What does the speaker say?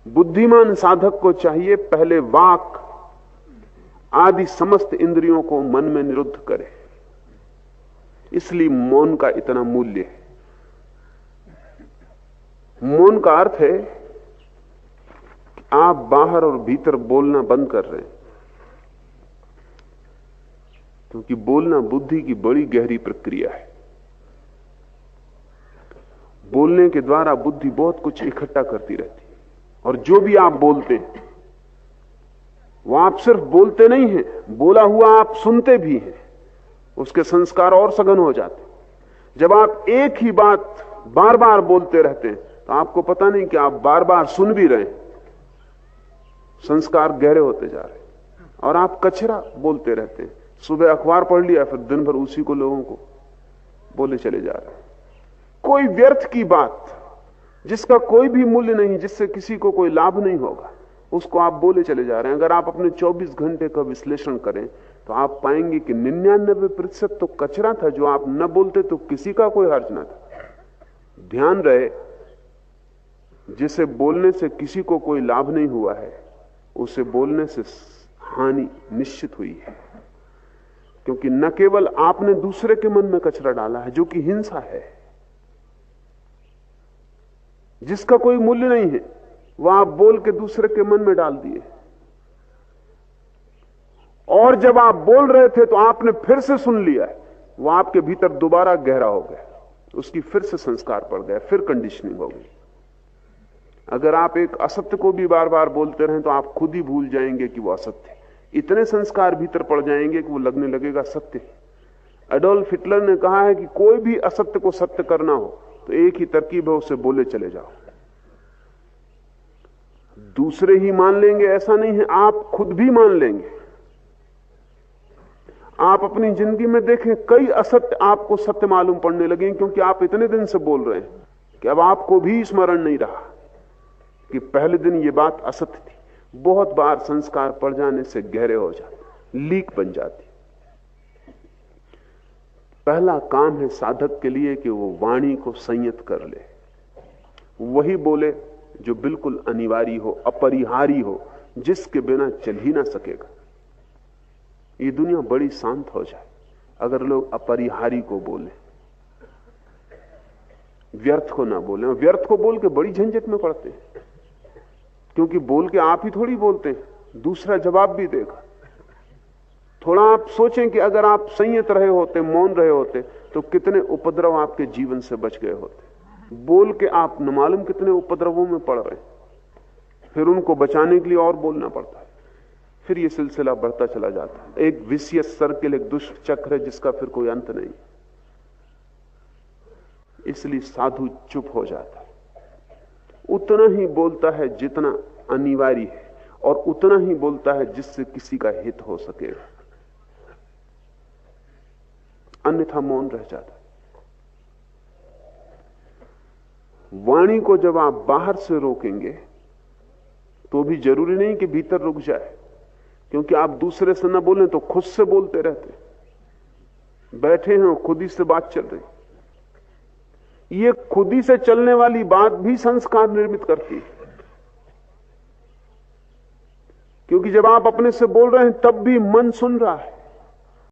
बुद्धिमान साधक को चाहिए पहले वाक आदि समस्त इंद्रियों को मन में निरुद्ध करे। इसलिए मौन का इतना मूल्य है। मौन का अर्थ है कि आप बाहर और भीतर बोलना बंद कर रहे हैं, क्योंकि बोलना बुद्धि की बड़ी गहरी प्रक्रिया है। बोलने के द्वारा बुद्धि बहुत कुछ इकट्ठा करती रहती है, और जो भी आप बोलते हैं वो आप सिर्फ बोलते नहीं हैं, बोला हुआ आप सुनते भी हैं। उसके संस्कार और सघन हो जाते हैं। जब आप एक ही बात बार बार बोलते रहते हैं तो आपको पता नहीं कि आप बार बार सुन भी रहे हैं। संस्कार गहरे होते जा रहे हैं। और आप कचरा बोलते रहते हैं। सुबह अखबार पढ़ लिया, फिर दिन भर उसी को लोगों को बोले चले जा रहे हैं। कोई व्यर्थ की बात जिसका कोई भी मूल्य नहीं, जिससे किसी को कोई लाभ नहीं होगा, उसको आप बोले चले जा रहे हैं। अगर आप अपने 24 घंटे का विश्लेषण करें तो आप पाएंगे कि 99% तो कचरा था। जो आप न बोलते तो किसी का कोई हर्ज न था। ध्यान रहे, जिसे बोलने से किसी को कोई लाभ नहीं हुआ है, उसे बोलने से हानि निश्चित हुई है। क्योंकि न केवल आपने दूसरे के मन में कचरा डाला है, जो कि हिंसा है, जिसका कोई मूल्य नहीं है, वह आप बोल के दूसरे के मन में डाल दिए। और जब आप बोल रहे थे तो आपने फिर से सुन लिया है, वह आपके भीतर दोबारा गहरा हो गया, उसकी फिर से संस्कार पड़ गया, फिर कंडीशनिंग हो गई। अगर आप एक असत्य को भी बार बार बोलते रहें तो आप खुद ही भूल जाएंगे कि वो असत्य है। इतने संस्कार भीतर पड़ जाएंगे कि वो लगने लगेगा सत्य। एडोल्फ हिटलर ने कहा है कि कोई भी असत्य को सत्य करना हो तो एक ही तरकीब है, उसे बोले चले जाओ। दूसरे ही मान लेंगे ऐसा नहीं है, आप खुद भी मान लेंगे। आप अपनी जिंदगी में देखें, कई असत्य आपको सत्य मालूम पड़ने लगे, क्योंकि आप इतने दिन से बोल रहे हैं कि अब आपको भी स्मरण नहीं रहा कि पहले दिन ये बात असत्य थी। बहुत बार संस्कार पड़ जाने से गहरे हो जाते, लीक बन जाती। पहला काम है साधक के लिए कि वो वाणी को संयत कर ले, वही बोले जो बिल्कुल अनिवार्य हो, अपरिहार्य हो, जिसके बिना चल ही ना सकेगा। ये दुनिया बड़ी शांत हो जाए अगर लोग अपरिहार्य को बोले, व्यर्थ को ना बोले। व्यर्थ को बोल के बड़ी झंझट में पड़ते हैं, क्योंकि बोल के आप ही थोड़ी बोलते हैं, दूसरा जवाब भी देगा। थोड़ा आप सोचें कि अगर आप संयत रहे होते, मौन रहे होते, तो कितने उपद्रव आपके जीवन से बच गए होते। बोल के आप न मालूम कितने उपद्रवों में पड़ रहे हैं, फिर उनको बचाने के लिए और बोलना पड़ता है, फिर ये सिलसिला बढ़ता चला जाता है। एक विशियस सर्किल, एक दुष्ट चक्र है जिसका फिर कोई अंत नहीं। इसलिए साधु चुप हो जाता है, उतना ही बोलता है जितना अनिवार्य है, और उतना ही बोलता है जिससे किसी का हित हो सकेगा, अन्यथा मौन रह जाता है। वाणी को जब आप बाहर से रोकेंगे तो भी जरूरी नहीं कि भीतर रुक जाए, क्योंकि आप दूसरे से न बोलें तो खुद से बोलते रहते। बैठे हैं, खुद ही से बात चल रही। ये खुद ही से चलने वाली बात भी संस्कार निर्मित करती है, क्योंकि जब आप अपने से बोल रहे हैं तब भी मन सुन रहा है।